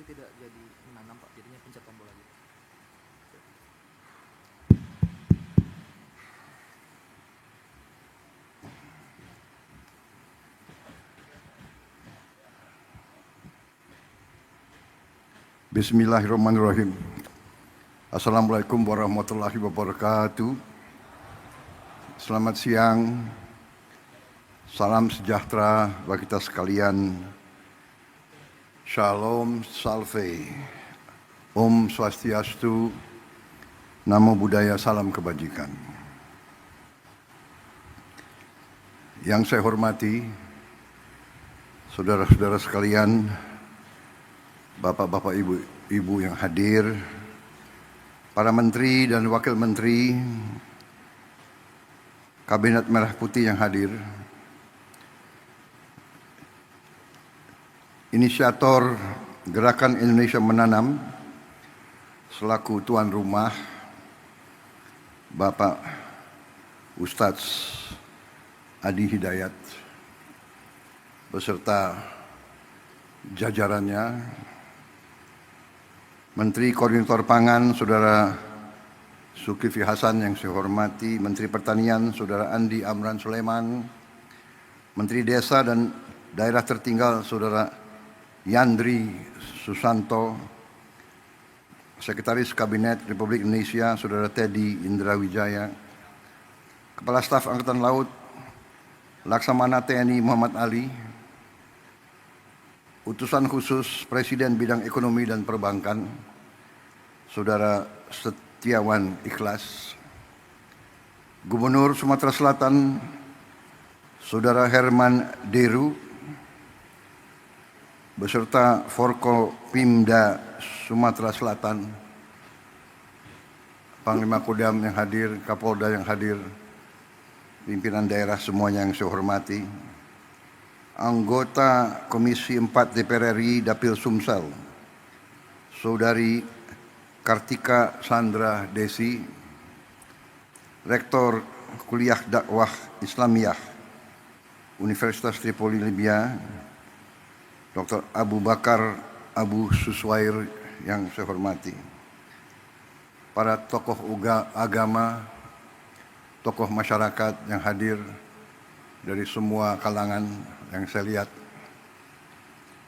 tidak jadi menanam Pak, jadinya pencet tombol lagi. Bismillahirrahmanirrahim. Assalamualaikum warahmatullahi wabarakatuh. Selamat siang. Salam sejahtera bagi kita sekalian. Shalom Salve. Om Swastiastu. Namo Buddhaya, salam kebajikan. Yang saya hormati saudara-saudara sekalian, bapak-bapak, ibu-ibu yang hadir, para menteri dan wakil menteri, Kabinet Merah Putih yang hadir, inisiator Gerakan Indonesia Menanam selaku tuan rumah, Bapak Ustadz Adi Hidayat beserta jajarannya, Menteri Koordinator Pangan Saudara Zulkifli Hasan yang saya hormati, Menteri Pertanian Saudara Andi Amran Sulaiman, Menteri Desa dan Daerah Tertinggal Saudara Yandri Susanto, Sekretaris Kabinet Republik Indonesia Saudara Teddy Indrawijaya, Kepala Staf Angkatan Laut Laksamana TNI Muhammad Ali, Utusan Khusus Presiden Bidang Ekonomi dan Perbankan Saudara Setiawan Ikhlas, Gubernur Sumatera Selatan Saudara Herman Deru beserta Forkopimda Sumatera Selatan, Panglima Kodam yang hadir, Kapolda yang hadir, pimpinan daerah semuanya yang saya hormati, anggota Komisi 4 DPR RI Dapil Sumsel, Saudari Kartika Sandra Desi, Rektor Kuliah Dakwah Islamiyah Universitas Tripoli Libya, Dr. Abu Bakar Abu Suswair yang saya hormati, para tokoh agama, tokoh masyarakat yang hadir dari semua kalangan yang saya lihat,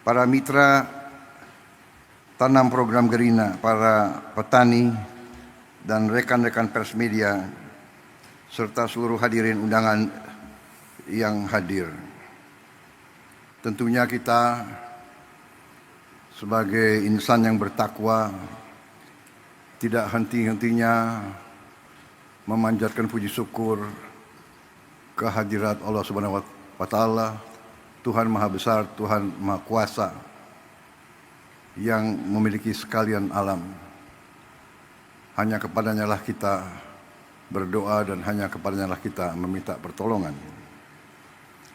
para mitra tanam program Gerina, para petani dan rekan-rekan pers media, serta seluruh hadirin undangan yang hadir. Tentunya kita sebagai insan yang bertakwa tidak henti-hentinya memanjatkan puji syukur kehadirat Allah Subhanahu wa Ta'ala, Tuhan Maha Besar, Tuhan Maha Kuasa yang memiliki sekalian alam. Hanya kepadanya lah kita berdoa dan hanya kepadanya lah kita meminta pertolongan.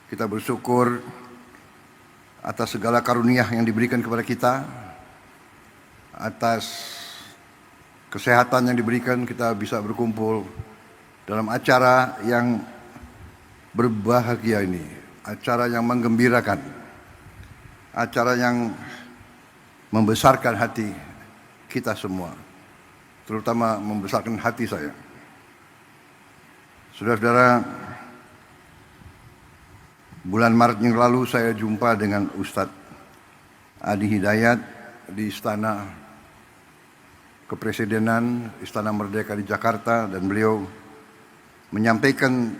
Kita bersyukur atas segala karunia yang diberikan kepada kita, atas kesehatan yang diberikan, kita bisa berkumpul dalam acara yang berbahagia ini, acara yang menggembirakan, acara yang membesarkan hati kita semua, terutama membesarkan hati saya. Saudara-saudara, bulan Maret yang lalu saya jumpa dengan Ustadz Adi Hidayat di Istana Kepresidenan, Istana Merdeka di Jakarta, dan beliau menyampaikan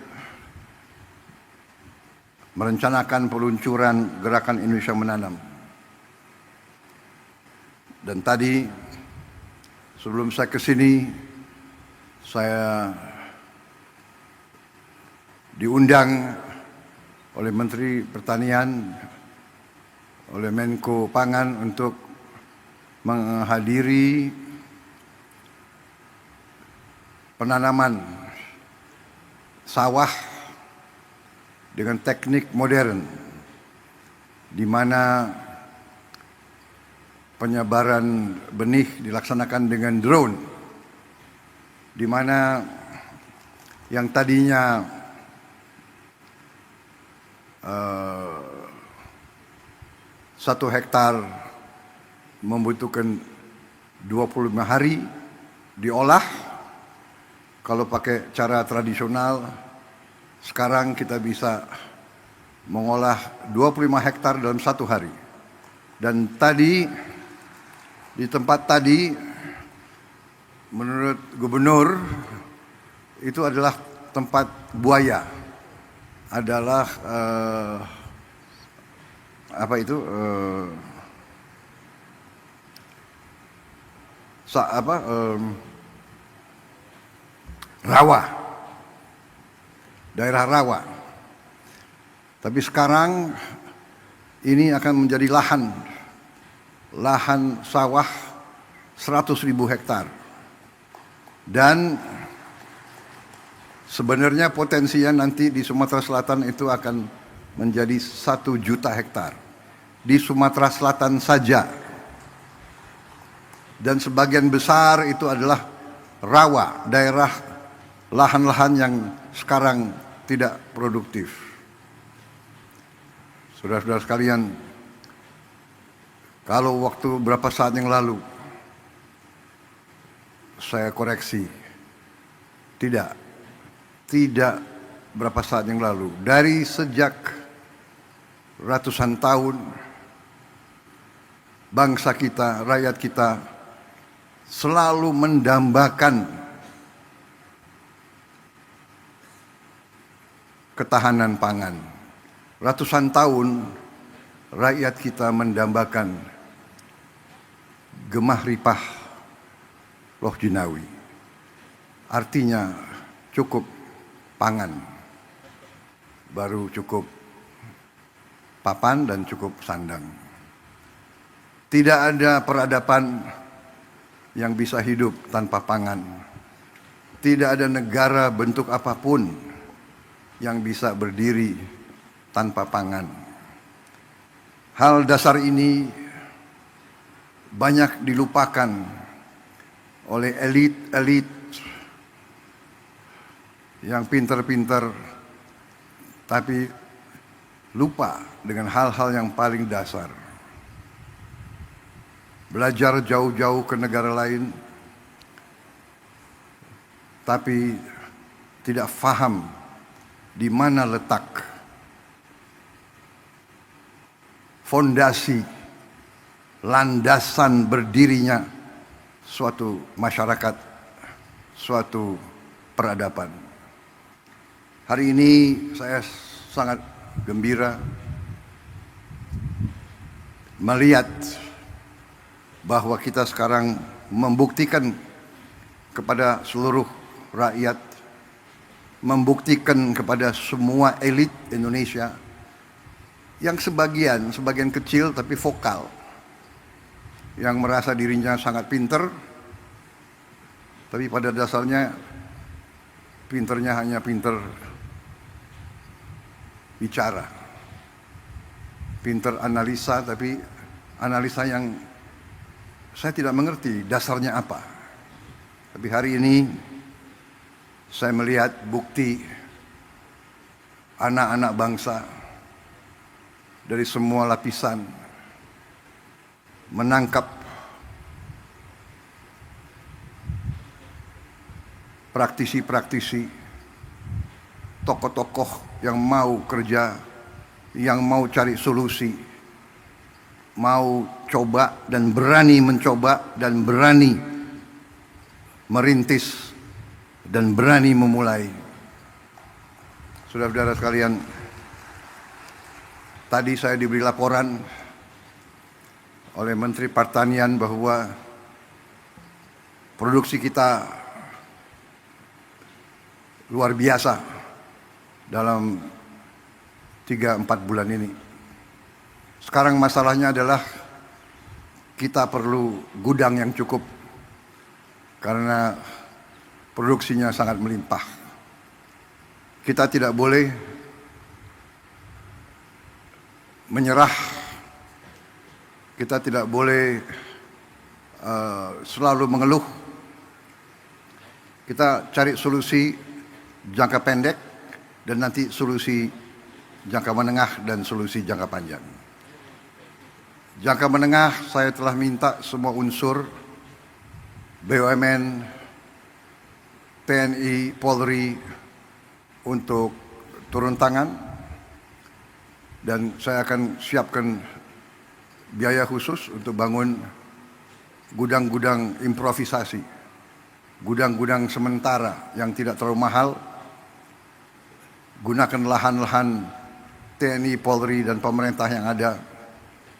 merencanakan peluncuran Gerakan Indonesia Menanam. Dan tadi sebelum saya ke sini, saya diundang oleh Menteri Pertanian, oleh Menko Pangan untuk menghadiri penanaman sawah dengan teknik modern, di mana penyebaran benih dilaksanakan dengan drone, di mana yang tadinya 1 hektar membutuhkan 25 hari diolah. Kalau pakai cara tradisional, sekarang kita bisa mengolah 25 hektar dalam 1 hari. Dan tadi, di tempat tadi, menurut gubernur, itu adalah tempat buaya. Adalah rawa, daerah rawa. Tapi sekarang ini akan menjadi lahan sawah 100.000 hektar. Dan sebenarnya potensinya nanti di Sumatera Selatan itu akan menjadi 1 juta hektar. Di Sumatera Selatan saja. Dan sebagian besar itu adalah rawa, daerah lahan-lahan yang sekarang tidak produktif. Saudara-saudara sekalian, kalau waktu berapa saat yang lalu saya koreksi, tidak berapa saat yang lalu, dari sejak ratusan tahun bangsa kita, rakyat kita selalu mendambakan ketahanan pangan. Ratusan tahun rakyat kita mendambakan gemah ripah loh jinawi. Artinya cukup pangan, baru cukup papan dan cukup sandang. Tidak ada peradaban yang bisa hidup tanpa pangan. Tidak ada negara bentuk apapun yang bisa berdiri tanpa pangan. Hal dasar ini banyak dilupakan oleh elit-elit yang pintar-pintar, tapi lupa dengan hal-hal yang paling dasar. Belajar jauh-jauh ke negara lain, tapi tidak faham di mana letak fondasi, landasan berdirinya suatu masyarakat, suatu peradaban. Hari ini saya sangat gembira melihat bahwa kita sekarang membuktikan kepada seluruh rakyat, membuktikan kepada semua elit Indonesia yang sebagian kecil tapi vokal, yang merasa dirinya sangat pinter, tapi pada dasarnya pinternya hanya pinter bicara, pinter analisa, tapi analisa yang saya tidak mengerti dasarnya apa. Tapi hari ini saya melihat bukti anak-anak bangsa dari semua lapisan menangkap praktisi-praktisi, tokoh-tokoh yang mau kerja, yang mau cari solusi, mau coba dan berani mencoba dan berani merintis dan berani memulai. Saudara-saudara sekalian, tadi saya diberi laporan oleh Menteri Pertanian bahwa produksi kita luar biasa dalam 3-4 bulan ini. Sekarang masalahnya adalah kita perlu gudang yang cukup karena produksinya sangat melimpah. Kita tidak boleh menyerah, kita tidak boleh selalu mengeluh. Kita cari solusi jangka pendek dan nanti solusi jangka menengah dan solusi jangka panjang. Jangka menengah saya telah minta semua unsur BUMN, TNI, Polri untuk turun tangan, dan saya akan siapkan biaya khusus untuk bangun gudang-gudang improvisasi, gudang-gudang sementara yang tidak terlalu mahal. Gunakan lahan-lahan TNI, Polri, dan pemerintah yang ada.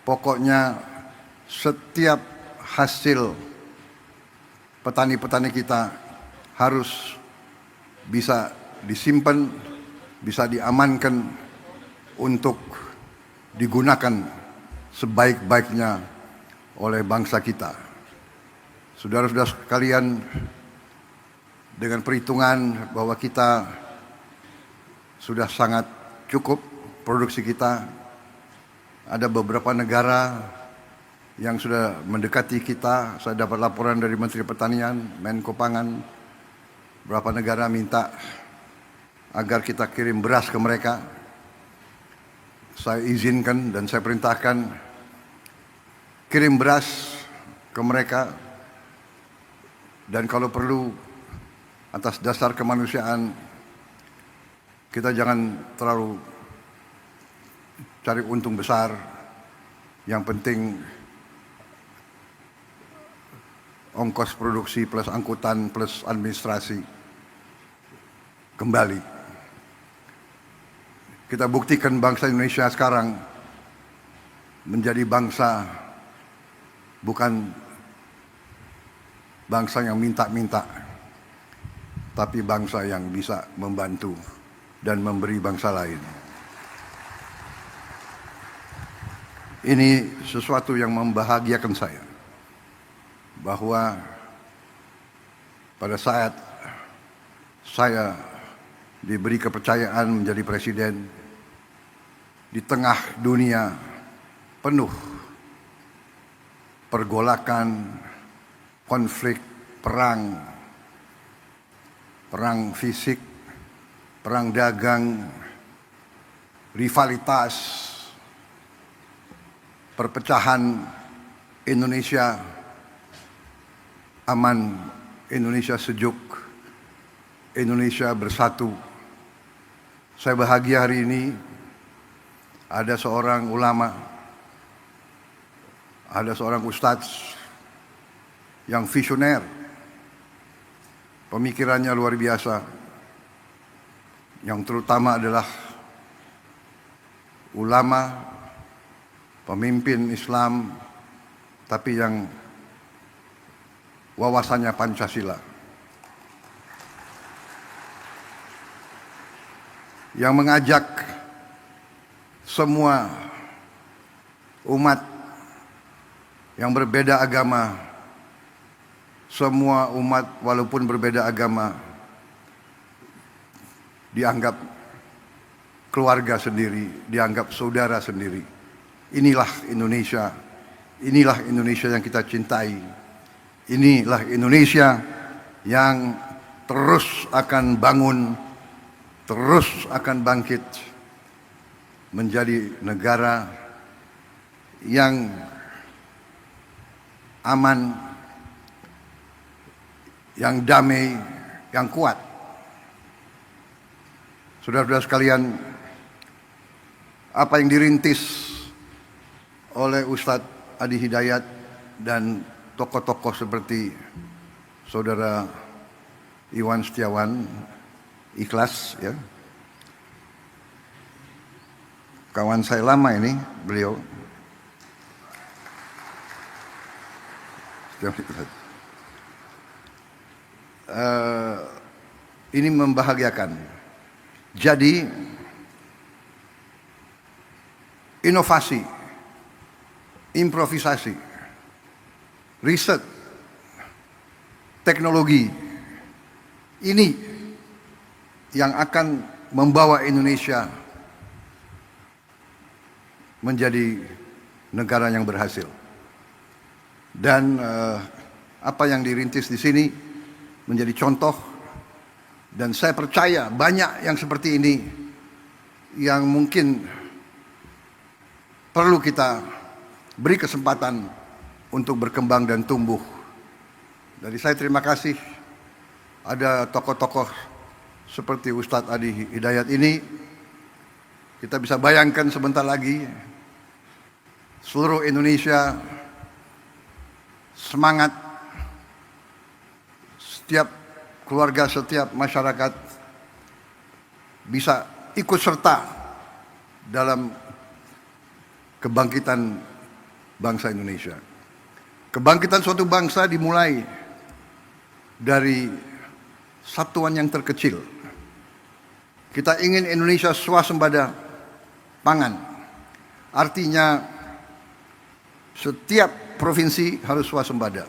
Pokoknya setiap hasil petani-petani kita harus bisa disimpan, bisa diamankan untuk digunakan sebaik-baiknya oleh bangsa kita. Saudara-saudara sekalian, dengan perhitungan bahwa kita sudah sangat cukup produksi kita, ada beberapa negara yang sudah mendekati kita. Saya dapat laporan dari Menteri Pertanian, Menko Pangan, beberapa negara minta agar kita kirim beras ke mereka. Saya izinkan dan saya perintahkan kirim beras ke mereka, dan kalau perlu atas dasar kemanusiaan kita jangan terlalu cari untung besar. Yang penting ongkos produksi plus angkutan plus administrasi kembali. Kita buktikan bangsa Indonesia sekarang menjadi bangsa bukan bangsa yang minta-minta, tapi bangsa yang bisa membantu dan memberi bangsa lain. Ini sesuatu yang membahagiakan saya, bahwa pada saat saya diberi kepercayaan menjadi presiden di tengah dunia penuh pergolakan, konflik, perang fisik, perang dagang, rivalitas, perpecahan. Indonesia aman, Indonesia sejuk, Indonesia bersatu. Saya bahagia hari ini ada seorang ulama, ada seorang ustadz yang visioner, pemikirannya luar biasa, yang terutama adalah ulama, pemimpin Islam, tapi yang wawasannya Pancasila, yang mengajak semua umat yang berbeda agama, semua umat walaupun berbeda agama dianggap keluarga sendiri, dianggap saudara sendiri. Inilah Indonesia, inilah Indonesia yang kita cintai, inilah Indonesia yang terus akan bangun, terus akan bangkit menjadi negara yang aman, yang damai, yang kuat. Saudara-saudara sekalian, apa yang dirintis oleh Ustadz Adi Hidayat dan tokoh-tokoh seperti Saudara Iwan Setiawan, ikhlas ya, kawan saya lama ini beliau, ini membahagiakan. Jadi inovasi, improvisasi, riset, teknologi, ini yang akan membawa Indonesia menjadi negara yang berhasil. Dan apa yang dirintis di sini menjadi contoh, dan saya percaya banyak yang seperti ini yang mungkin perlu kita beri kesempatan untuk berkembang dan tumbuh. Dari saya terima kasih ada tokoh-tokoh seperti Ustadz Adi Hidayat ini. Kita bisa bayangkan sebentar lagi seluruh Indonesia semangat, setiap keluarga, setiap masyarakat bisa ikut serta dalam kebangkitan bangsa Indonesia. Kebangkitan suatu bangsa dimulai dari satuan yang terkecil. Kita ingin Indonesia swasembada pangan. Artinya setiap provinsi harus swasembada.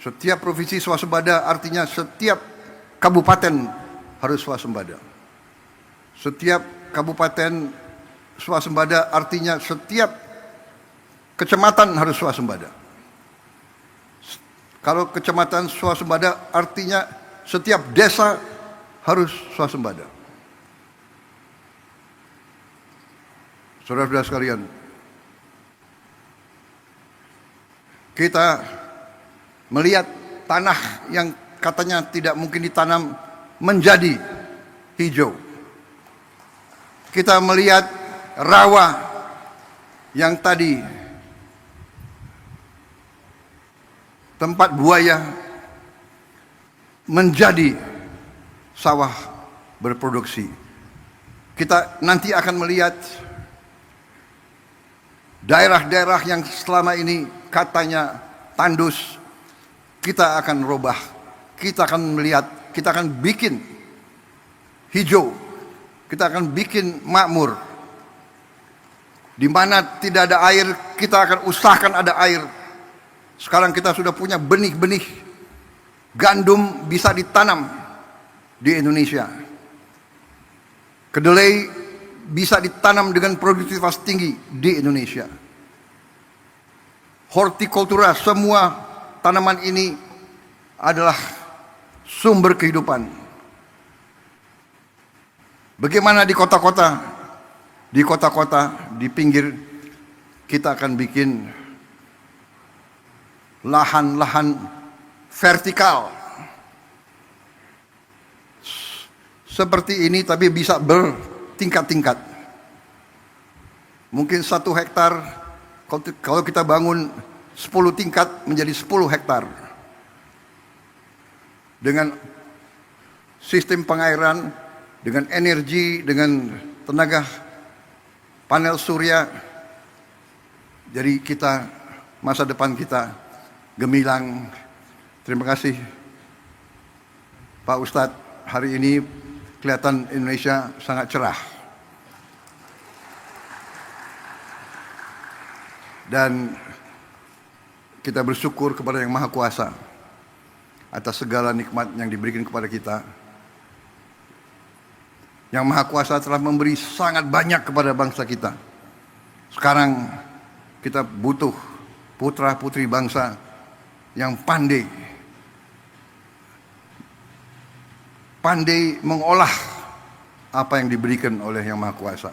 Setiap provinsi swasembada artinya setiap kabupaten harus swasembada. Setiap kabupaten swasembada artinya setiap kecamatan harus swasembada. Kalau kecamatan swasembada artinya setiap desa harus swasembada. Saudara-saudara sekalian, kita melihat tanah yang katanya tidak mungkin ditanam menjadi hijau. Kita melihat rawa yang tadi tempat buaya menjadi sawah berproduksi. Kita nanti akan melihat daerah-daerah yang selama ini katanya tandus, kita akan rubah. Kita akan melihat, kita akan bikin hijau. Kita akan bikin makmur. Di mana tidak ada air, kita akan usahakan ada air. Sekarang kita sudah punya benih-benih gandum bisa ditanam di Indonesia. Kedelai bisa ditanam dengan produktivitas tinggi di Indonesia. Hortikultura, semua tanaman ini adalah sumber kehidupan. Bagaimana di kota-kota? Di kota-kota, di pinggir, kita akan bikin lahan-lahan vertikal seperti ini, tapi bisa bertingkat-tingkat. Mungkin 1 hektar, kalau kita bangun 10 tingkat menjadi 10 hektar. Dengan sistem pengairan, dengan energi, dengan tenaga panel surya. Jadi kita, masa depan kita gemilang. Terima kasih Pak Ustadz, hari ini kelihatan Indonesia sangat cerah. Dan kita bersyukur kepada Yang Maha Kuasa atas segala nikmat yang diberikan kepada kita. Yang Maha Kuasa telah memberi sangat banyak kepada bangsa kita. Sekarang kita butuh putra-putri bangsa yang pandai mengolah apa yang diberikan oleh Yang Maha Kuasa.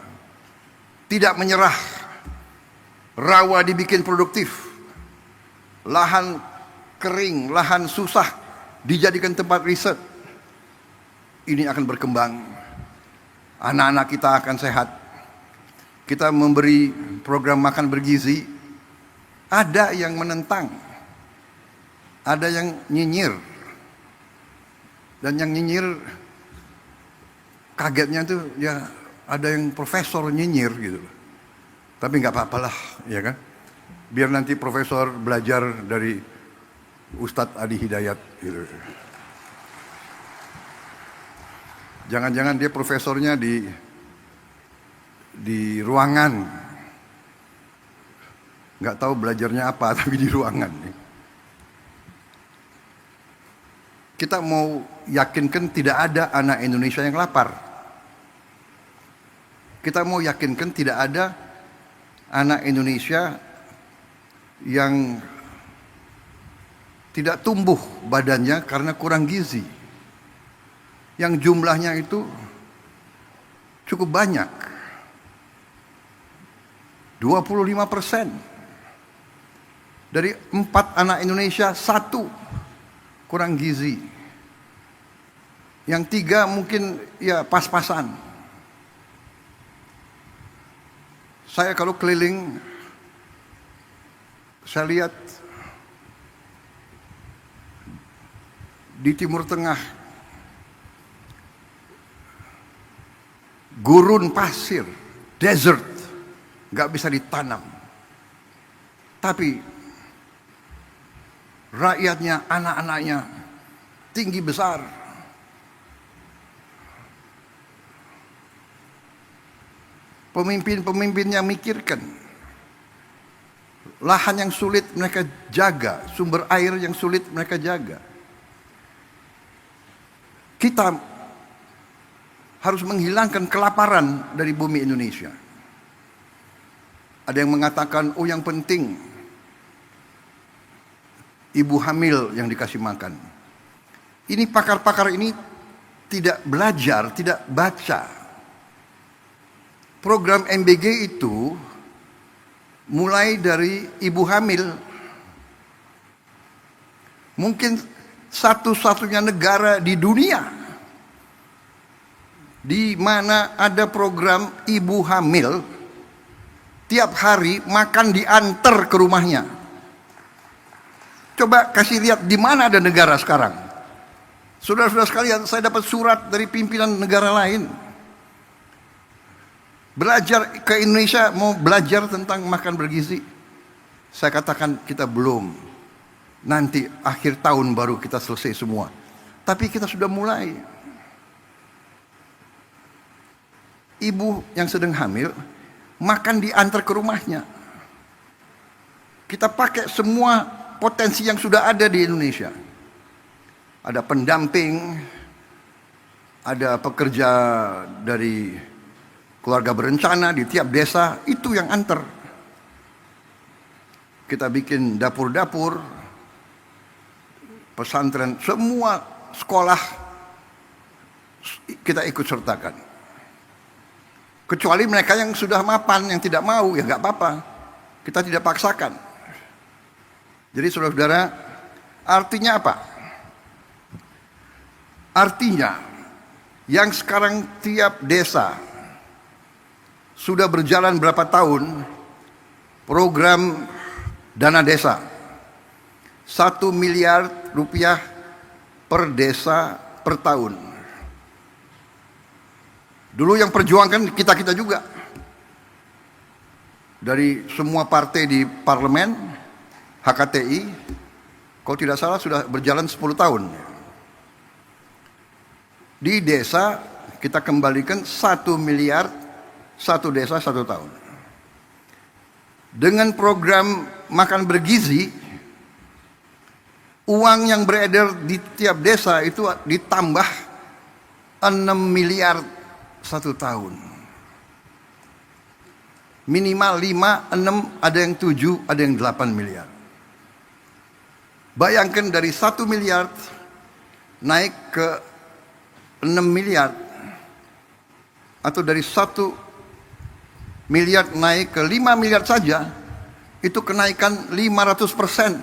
Tidak menyerah. Rawa dibikin produktif. Lahan kering, lahan susah dijadikan tempat riset. Ini akan berkembang. Anak-anak kita akan sehat. Kita memberi program makan bergizi. Ada yang menentang. Ada yang nyinyir. Dan yang nyinyir, kagetnya tuh ya ada yang profesor nyinyir gitu. Tapi nggak apa-apalah, ya kan? Biar nanti profesor belajar dari Ustadz Adi Hidayat gitu. Jangan-jangan dia profesornya di ruangan, nggak tahu belajarnya apa, tapi di ruangan. Kita mau yakinkan tidak ada anak Indonesia yang lapar. Kita mau yakinkan tidak ada anak Indonesia yang tidak tumbuh badannya karena kurang gizi. Yang jumlahnya itu cukup banyak. 25%. Dari 4 anak Indonesia, 1 kurang gizi. Yang 3 mungkin ya pas-pasan. Saya kalau keliling, saya lihat di Timur Tengah, gurun pasir, desert, nggak bisa ditanam. Tapi rakyatnya, anak-anaknya tinggi besar. Pemimpin-pemimpinnya mikirkan. Lahan yang sulit mereka jaga, sumber air yang sulit mereka jaga. Kita harus menghilangkan kelaparan dari bumi Indonesia. Ada yang mengatakan, oh yang penting ibu hamil yang dikasih makan. Ini pakar-pakar ini tidak belajar, tidak baca. Program MBG itu mulai dari ibu hamil. Mungkin satu-satunya negara di dunia di mana ada program ibu hamil, tiap hari makan diantar ke rumahnya. Coba kasih lihat di mana ada negara sekarang. Saudara-saudara sekalian, saya dapat surat dari pimpinan negara lain. Belajar ke Indonesia, mau belajar tentang makan bergizi. Saya katakan kita belum. Nanti akhir tahun baru kita selesai semua. Tapi kita sudah mulai. Ibu yang sedang hamil, makan diantar ke rumahnya. Kita pakai semua potensi yang sudah ada di Indonesia. Ada pendamping, ada pekerja dari keluarga berencana di tiap desa, itu yang antar. Kita bikin dapur-dapur, pesantren, semua sekolah kita ikut sertakan. Kecuali mereka yang sudah mapan, yang tidak mau, ya nggak apa-apa. Kita tidak paksakan. Jadi saudara-saudara, artinya apa? Artinya, yang sekarang tiap desa sudah berjalan berapa tahun program dana desa 1 miliar rupiah per desa per tahun. Dulu yang perjuangkan kita-kita juga. Dari semua partai di parlemen, HKTI, kalau tidak salah sudah berjalan 10 tahun. Di desa kita kembalikan 1 miliar, 1 desa 1 tahun. Dengan program makan bergizi, uang yang beredar di tiap desa itu ditambah 6 miliar 1 tahun. Minimal 5, 6, ada yang 7, ada yang 8 miliar. Bayangkan dari 1 miliar naik ke 6 miliar, atau dari 1 miliar naik ke 5 miliar saja, itu kenaikan 500%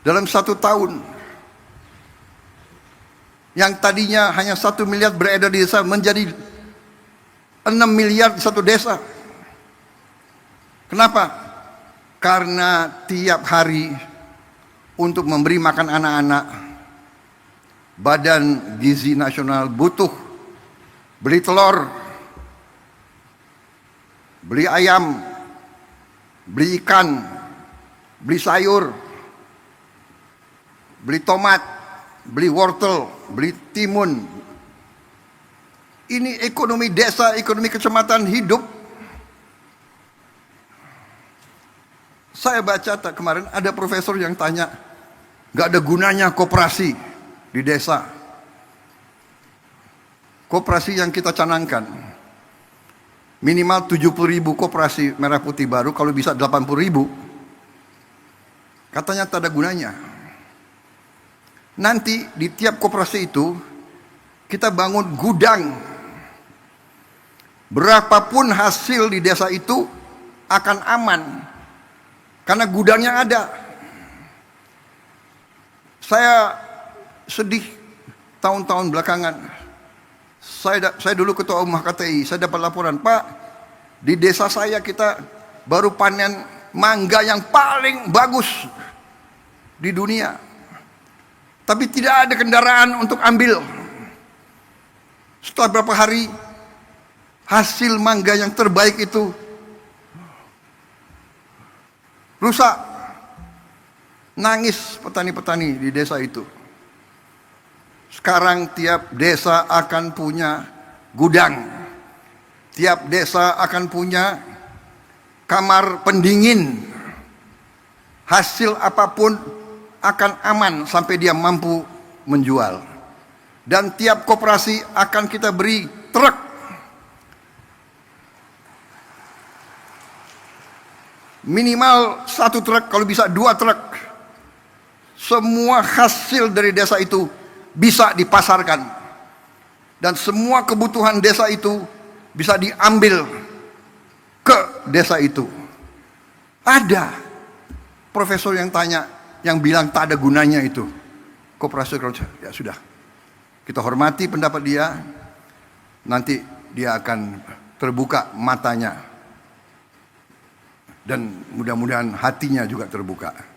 dalam 1 tahun. Yang tadinya hanya 1 miliar beredar di desa menjadi 6 miliar di 1 desa. Kenapa? Karena tiap hari untuk memberi makan anak-anak, Badan Gizi Nasional butuh beli telur, beli ayam, beli ikan, beli sayur, beli tomat, beli wortel, beli timun. Ini ekonomi desa, ekonomi kecamatan hidup. Saya baca kemarin ada profesor yang tanya, gak ada gunanya koperasi di desa. Koperasi yang kita canangkan minimal 70.000 koperasi merah putih baru, kalau bisa 80.000. Katanya tak ada gunanya. Nanti di tiap koperasi itu kita bangun gudang. Berapapun hasil di desa itu akan aman karena gudangnya ada. Saya sedih tahun-tahun belakangan. Saya dulu ketua umum HKTI, saya dapat laporan, Pak, di desa saya kita baru panen mangga yang paling bagus di dunia, tapi tidak ada kendaraan untuk ambil. Setelah beberapa hari, hasil mangga yang terbaik itu rusak. Nangis petani-petani di desa itu. Sekarang tiap desa akan punya gudang, tiap desa akan punya kamar pendingin. Hasil apapun akan aman sampai dia mampu menjual. Dan tiap koperasi akan kita beri truk. Minimal 1 truk, kalau bisa 2 truk. Semua hasil dari desa itu bisa dipasarkan. Dan semua kebutuhan desa itu bisa diambil ke desa itu. Ada profesor yang tanya, yang bilang tak ada gunanya itu koperasi. Ya sudah, kita hormati pendapat dia. Nanti dia akan terbuka matanya, dan mudah-mudahan hatinya juga terbuka.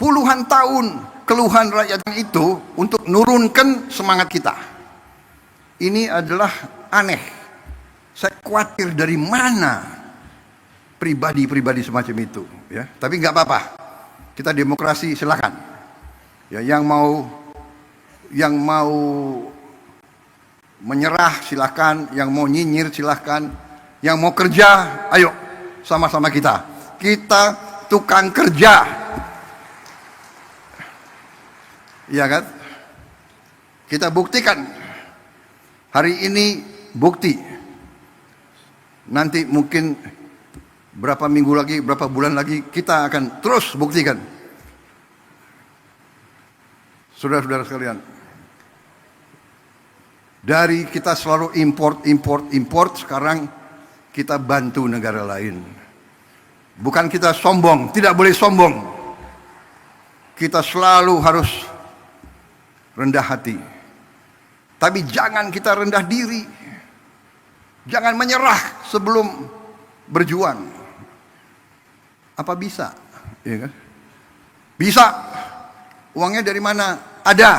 Puluhan tahun keluhan rakyat itu untuk nurunkan semangat kita. Ini adalah aneh. Saya khawatir dari mana pribadi-pribadi semacam itu. Ya, tapi nggak apa-apa. Kita demokrasi, silakan. Ya, yang mau menyerah silakan, yang mau nyinyir silakan, yang mau kerja, ayo sama-sama kita. Kita tukang kerja. Iya kan? Kita buktikan. Hari ini bukti. Nanti mungkin berapa minggu lagi, berapa bulan lagi, kita akan terus buktikan. Saudara-saudara sekalian, dari kita selalu import, sekarang kita bantu negara lain. Bukan kita sombong, tidak boleh sombong. Kita selalu harus rendah hati. Tapi jangan kita rendah diri. Jangan menyerah sebelum berjuang. Apa bisa? Ya kan? Bisa. Uangnya dari mana? Ada.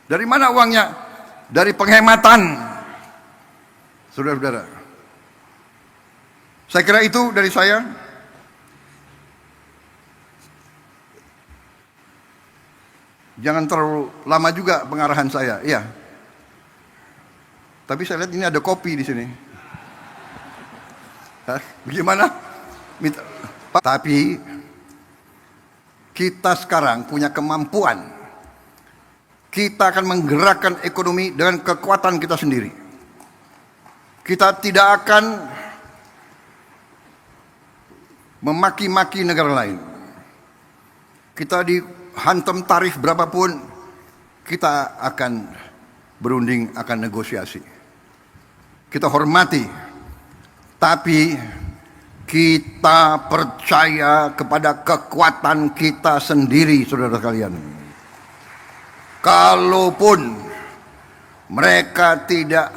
Dari mana uangnya? Dari penghematan. Saudara-saudara, saya kira itu dari saya. Jangan terlalu lama juga pengarahan saya, iya. Tapi saya lihat ini ada kopi di sini. Hah? Bagaimana? Tapi kita sekarang punya kemampuan. Kita akan menggerakkan ekonomi dengan kekuatan kita sendiri. Kita tidak akan memaki-maki negara lain. Kita dihantam tarif berapapun, kita akan berunding, akan negosiasi. Kita hormati, tapi kita percaya kepada kekuatan kita sendiri, saudara sekalian. Kalaupun mereka tidak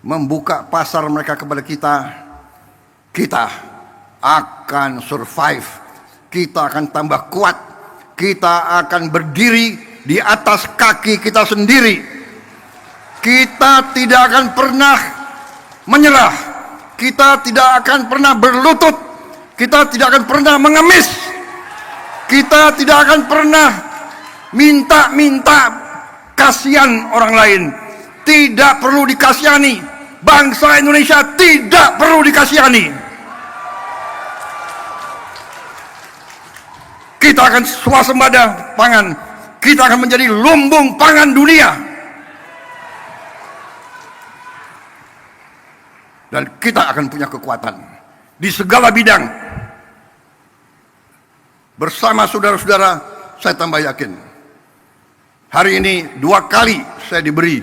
membuka pasar mereka kepada kita, kita akan survive, kita akan tambah kuat, kita akan berdiri di atas kaki kita sendiri. Kita tidak akan pernah menyerah, kita tidak akan pernah berlutut, kita tidak akan pernah mengemis, kita tidak akan pernah minta kasihan orang lain. Tidak perlu dikasihani, bangsa Indonesia tidak perlu dikasihani. Kita akan swasembada pangan, kita akan menjadi lumbung pangan dunia. Dan kita akan punya kekuatan di segala bidang. Bersama saudara-saudara, saya tambah yakin. Hari ini 2 kali saya diberi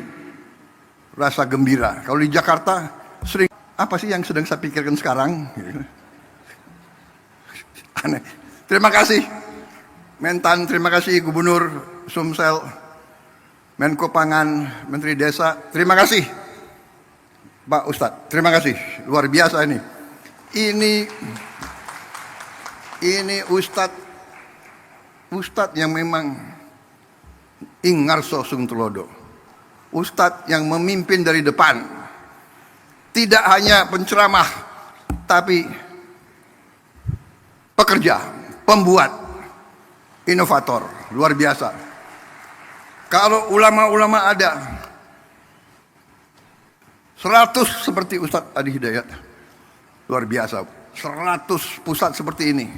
rasa gembira. Kalau di Jakarta sering, apa sih yang sedang saya pikirkan sekarang? Aneh. Terima kasih Mentan, terima kasih Gubernur Sumsel, Menko Pangan, Menteri Desa, terima kasih Pak Ustadz, terima kasih, luar biasa ini. Ini Ustadz yang memang ingarso sung tulodo. Ustadz yang memimpin dari depan. Tidak hanya penceramah, tapi pekerja, pembuat, inovator, luar biasa. Kalau ulama-ulama ada 100 seperti Ustadz Adi Hidayat, luar biasa. 100 pusat seperti ini,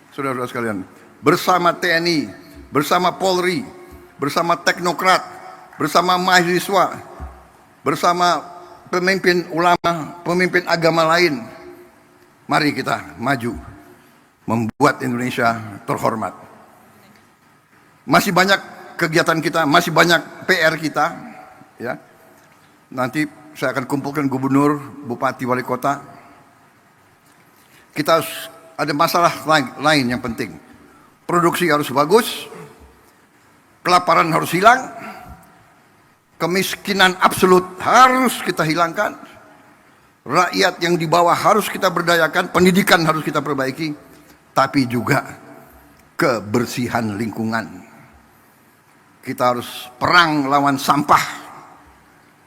saudara-saudara sekalian, bersama TNI, bersama Polri, bersama teknokrat, bersama mahasiswa, bersama pemimpin ulama, pemimpin agama lain. Mari kita maju, membuat Indonesia terhormat. Masih banyak kegiatan kita, masih banyak PR kita, ya. Nanti saya akan kumpulkan gubernur, bupati, wali kota. Kita ada masalah lain yang penting. Produksi harus bagus, kelaparan harus hilang, kemiskinan absolut harus kita hilangkan, rakyat yang di bawah harus kita berdayakan, pendidikan harus kita perbaiki, tapi juga kebersihan lingkungan. Kita harus perang lawan sampah,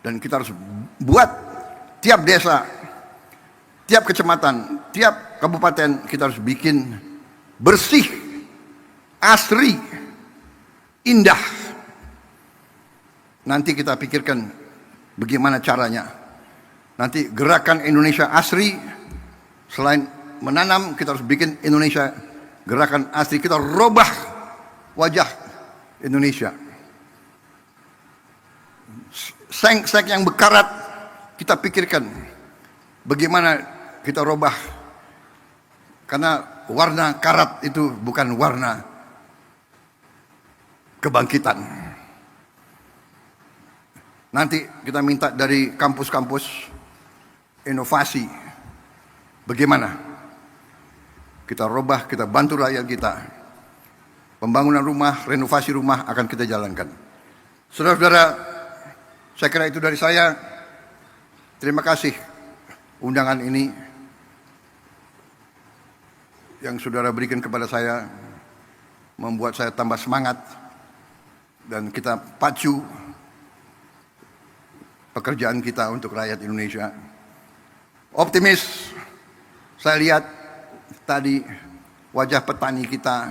dan kita harus buat tiap desa, tiap kecamatan, tiap kabupaten kita harus bikin bersih, asri, indah. Nanti kita pikirkan bagaimana caranya. Nanti gerakan Indonesia Asri, selain menanam, kita harus bikin Indonesia gerakan asri. Kita robah wajah Indonesia. Seng-seng yang bekarat, kita pikirkan bagaimana kita robah. Karena warna karat itu bukan warna kebangkitan. Nanti kita minta dari kampus-kampus inovasi. Bagaimana kita robah, kita bantu rakyat kita. Pembangunan rumah, renovasi rumah akan kita jalankan. Saudara-saudara, saya kira itu dari saya. Terima kasih undangan ini yang saudara berikan kepada saya, membuat saya tambah semangat, dan kita pacu pekerjaan kita untuk rakyat Indonesia. Optimis, saya lihat tadi wajah petani kita,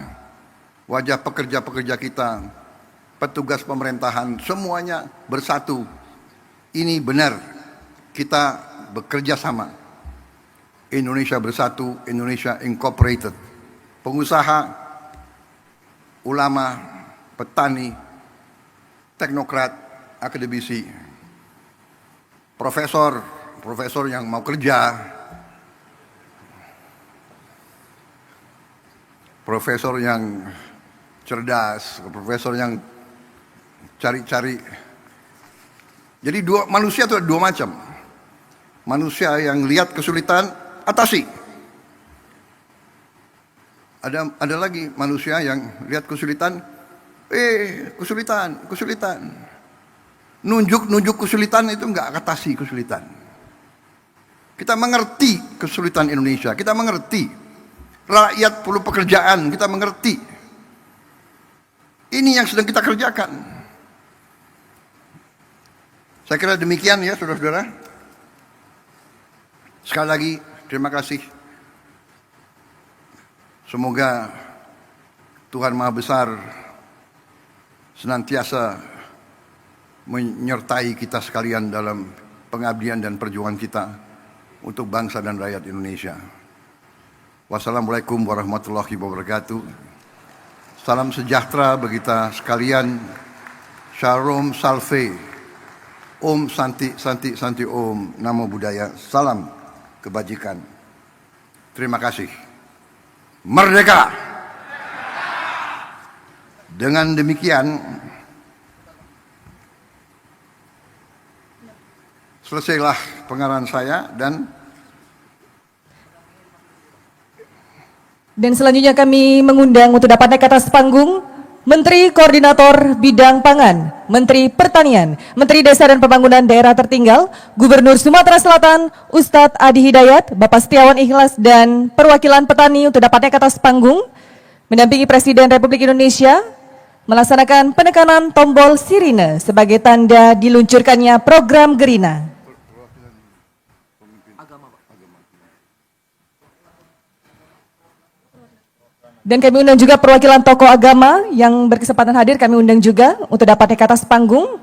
wajah pekerja-pekerja kita, petugas pemerintahan, semuanya bersatu. Ini benar, kita bekerja sama. Indonesia bersatu, Indonesia Incorporated. Pengusaha, ulama, petani, teknokrat, akademisi, profesor yang mau kerja, profesor yang cerdas, profesor yang cari-cari. Jadi manusia itu ada dua macam. Manusia yang lihat kesulitan, atasi. Ada lagi manusia yang lihat kesulitan, kesulitan. Nunjuk kesulitan itu enggak atasi kesulitan. Kita mengerti kesulitan Indonesia, kita mengerti rakyat perlu pekerjaan, kita mengerti. Ini yang sedang kita kerjakan. Saya kira demikian ya saudara-saudara. Sekali lagi terima kasih. Semoga Tuhan Maha Besar senantiasa menyertai kita sekalian dalam pengabdian dan perjuangan kita untuk bangsa dan rakyat Indonesia. Wassalamualaikum warahmatullahi wabarakatuh. Salam sejahtera bagi kita sekalian. Shalom Salve. Om Santi Santi Santi Om. Namo Buddhaya. Salam kebajikan. Terima kasih. Merdeka. Dengan demikian Selesailah pengarahan saya Dan selanjutnya kami mengundang untuk dapat naik ke atas panggung Menteri Koordinator Bidang Pangan, Menteri Pertanian, Menteri Desa dan Pembangunan Daerah Tertinggal, Gubernur Sumatera Selatan, Ustadz Adi Hidayat, Bapak Setiawan Ikhlas, dan perwakilan petani untuk dapat naik ke atas panggung, mendampingi Presiden Republik Indonesia, melaksanakan penekanan tombol sirine sebagai tanda diluncurkannya program Gerina. Agama, Pak. Dan kami undang juga perwakilan tokoh agama yang berkesempatan hadir, kami undang juga untuk dapat naik ke atas panggung.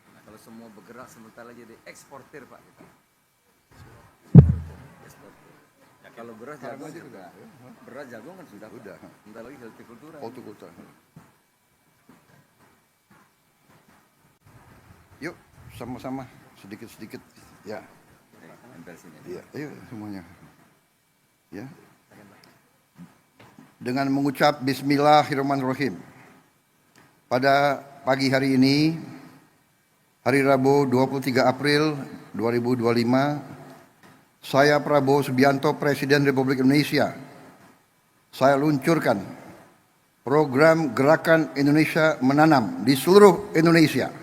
Nah, kalau semua bergerak sementara jadi eksportir, Pak. Kita. Eksportir. Ya, kalau beras jagung sudah. Beras jagung kan sudah. Udah. Bentar lagi hortikultura. hortikultura. Yuk, sama-sama sedikit-sedikit. Ya, Nempel sini. iya, ayo semuanya. Ya. Dengan mengucap Bismillahirrahmanirrahim. Pada pagi hari ini, hari Rabu 23 April 2025, saya Prabowo Subianto, Presiden Republik Indonesia, saya luncurkan program Gerakan Indonesia Menanam di seluruh Indonesia.